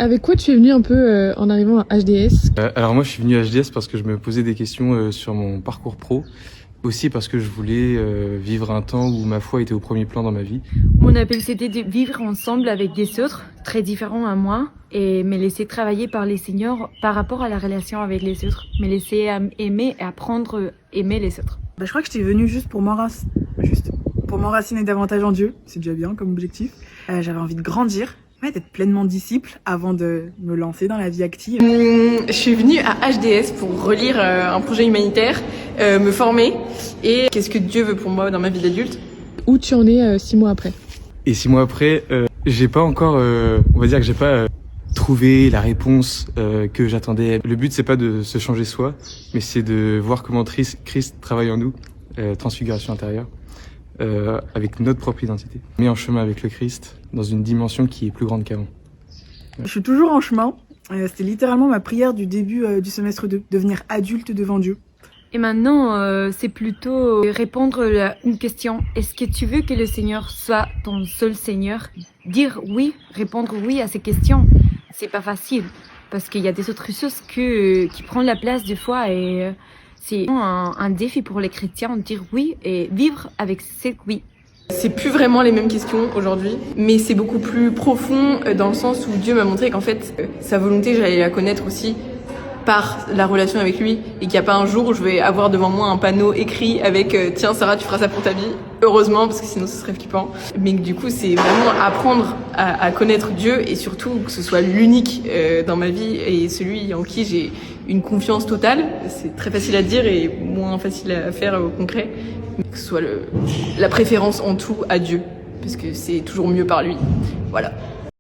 Avec quoi tu es venu un peu en arrivant à HDS? Alors moi je suis venu à HDS parce que je me posais des questions sur mon parcours pro, aussi parce que je voulais vivre un temps où ma foi était au premier plan dans ma vie. Mon appel c'était de vivre ensemble avec des autres très différents à moi et me laisser travailler par les seigneurs par rapport à la relation avec les autres, me laisser aimer et apprendre à aimer les autres. Je crois que j'étais venue juste pour m'enraciner davantage en Dieu, c'est déjà bien comme objectif. J'avais envie de grandir, d'être pleinement disciple avant de me lancer dans la vie active. Je suis venue à HDS pour relire un projet humanitaire, me former et qu'est-ce que Dieu veut pour moi dans ma vie d'adulte. Où tu en es 6 mois après? Et 6 mois après, j'ai pas encore, on va dire que j'ai pas trouvé la réponse que j'attendais. Le but c'est pas de se changer soi, mais c'est de voir comment Christ travaille en nous, transfiguration intérieure. Avec notre propre identité, mis en chemin avec le Christ dans une dimension qui est plus grande qu'avant. Je suis toujours en chemin. C'était littéralement ma prière du début du semestre 2, devenir adulte devant Dieu. Et maintenant, c'est plutôt répondre à une question. Est-ce que tu veux que le Seigneur soit ton seul Seigneur? Dire oui, répondre oui à ces questions, c'est pas facile parce qu'il y a des autres choses qui prennent la place des fois et c'est un défi pour les chrétiens de dire oui et vivre avec ce oui. C'est plus vraiment les mêmes questions aujourd'hui, mais c'est beaucoup plus profond dans le sens où Dieu m'a montré qu'en fait, sa volonté, j'allais la connaître aussi par la relation avec lui et qu'il n'y a pas un jour où je vais avoir devant moi un panneau écrit avec tiens Sarah, tu feras ça pour ta vie. Heureusement, parce que sinon ce serait flippant. Mais du coup, c'est vraiment apprendre à connaître Dieu et surtout que ce soit l'unique dans ma vie et celui en qui j'ai une confiance totale. C'est très facile à dire et moins facile à faire au concret. Mais que ce soit la préférence en tout à Dieu, parce que c'est toujours mieux par lui. Voilà.